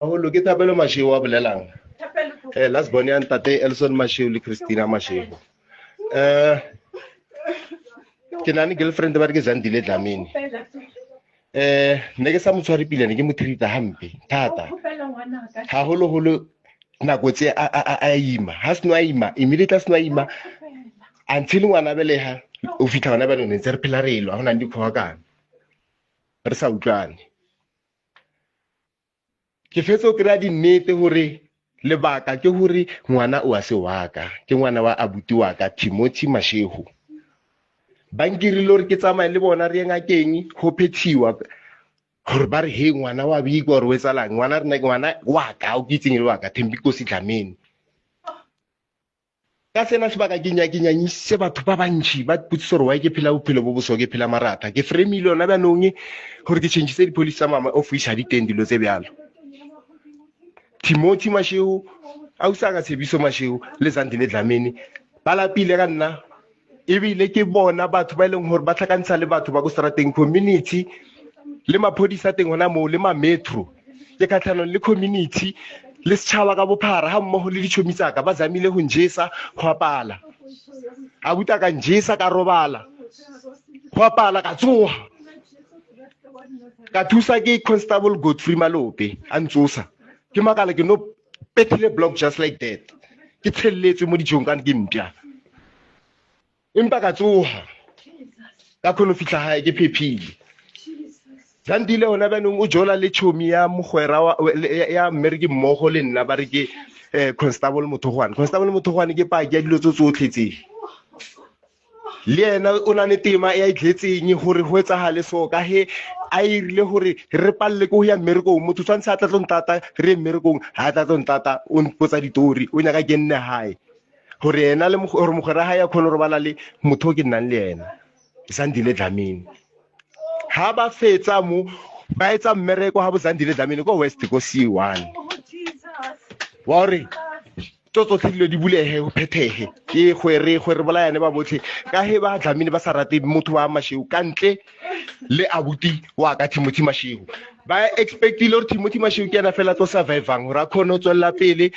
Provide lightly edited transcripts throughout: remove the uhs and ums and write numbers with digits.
Haholo ke Thapelo Mashego wa bolelang. Last bone ya ntate Elson Mashego le Christina Mashego. Ke nane girlfriend ba re ke Zandile Dlamini. Ne ke sa mo tshware pila ne ke mo treata hampe thata. Haholo nako tse a ima. Ha seno a ima, immediately seno a ima until ngwana beleha o fitla ngwana ba ne ntse re phela re elwa hona ndi khowakana. Re sa utlwane. Ke fetse o kry-a dinnete hore lebaka ke hore ngwana o a se waka ke ngwana wa abuti wa ka Timothy Mashego. Ba nkirile hore ke tsamaye le bona re ngakeng ho phethiwa hore ba re he ngwana wa biko re wetsalang ngwana re ngwana wa ka o kitseng le wa ka Thembikosi Dlamini. Ka sena sebaka ke nyanyise batho ba bantši ba putsisa hore wa ke phela bophelo bo boso ke phela marata ke fremile yona ba nong hore ke change di police tsa mama office di teng dilo tse bjalo. Timothy Mashego a usaka Tshepiso Mashego le Zandile Dlamini ba lapile ka nna ebile ke bona batho ba ileng hore ba tlhakantsha le batho ba go strateng community le maphodisa teng hona mo le ma metro ke khatlhanong le community le setšhaba ka bophara ha mmogo le ditšhomi tsaka ba zamile go njesa go apala a buta ka njesa ka robala go apala ka tsoga ka thusa ke Constable Godfrey Malope a ntsosa ke makala ke no petile block just like that ke tshelletswe mo dijong ka ke mpya empa ka tsoga ka khono fitla hae ke phephile. Zandile hona ba nong o jola le chomi ya mogwera ya America mmogo le nna ba re ke Constable Mothogwane. Constable Mothogwane ke pa ke dilo tsotletse le ena o na ne tema ya itletseng hore ho etsagale so ka he a irile hore re palle go ya America motho tsantse a tla tlontata re America ha tla tlontata o mpotsa ditori o nyaka ke nne hae hore ena le hore mogwera ha ya khona re bala le motho ke nnang le ena Zandile Dlamini. Ha ba fetsa mo ba etsa mmereko ha bo Zandile Dlamini ko West ko C1 wa re tsotlile di bulehe ho phethehe ke gwere bolayane ba botlhe ka he ba Dlamini ba sa rate motho wa Mashego kantle le abuti wa ka Timothy Mashego ba expectile hore Timothy Mashego ke ena fela tlo survivang hore a khone o tswella pele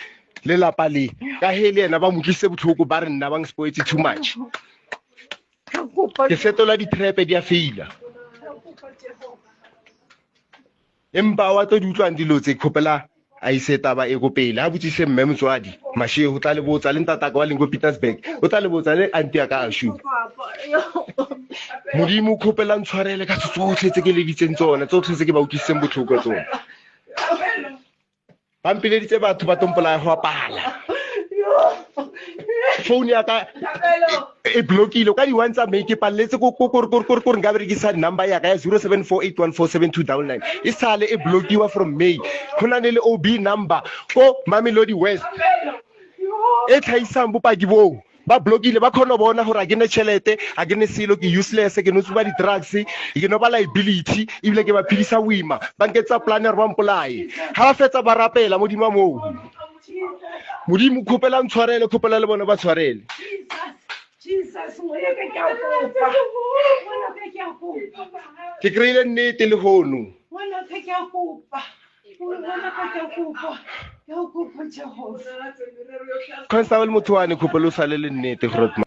le lapa le ka he le ena ba motlise botlhoko ba re nna bang spoiled too much ke setola di trap di a faila empa wa tlo di utlwang dilo tse khopela a iseta ba e go pele a botsise mme motswadi Mashego o tla le botsa le ntata ka wa leng go Pietersburg o tla le botsa le auntie ya ka Ashu modimo khopela ntshwarele ka tsotlhe tse ke le ditseng tsona tsotlhe tse ke ba utlwisitseng botlhoko tsona pampile ditse batho ba tompola go apala phone ya ka e blokile ka di one tsa me ke palletse ko nka berekisa number ya ka ya 0748147299 e sale e blokiwa from May hona ne le OB number ko Mamelodi West e tlhaisang bopaki bo ba blokile ba khona bona hore a ke ne tšhelete a ke ne selo ke useless ke no tsuba di drugs ke no ba liability ebile ke ba philisa wima ba nketsa planner ba mpolae ha ba fetsa ba rapela modimo mo modimo khopela ntshwarele khopela le bona ba tshwarele Jesus moya ka ke a kopa ke kreile nnete le hono wena ka ke a kopa Constable Mothogwane khopelo sa le nnete gore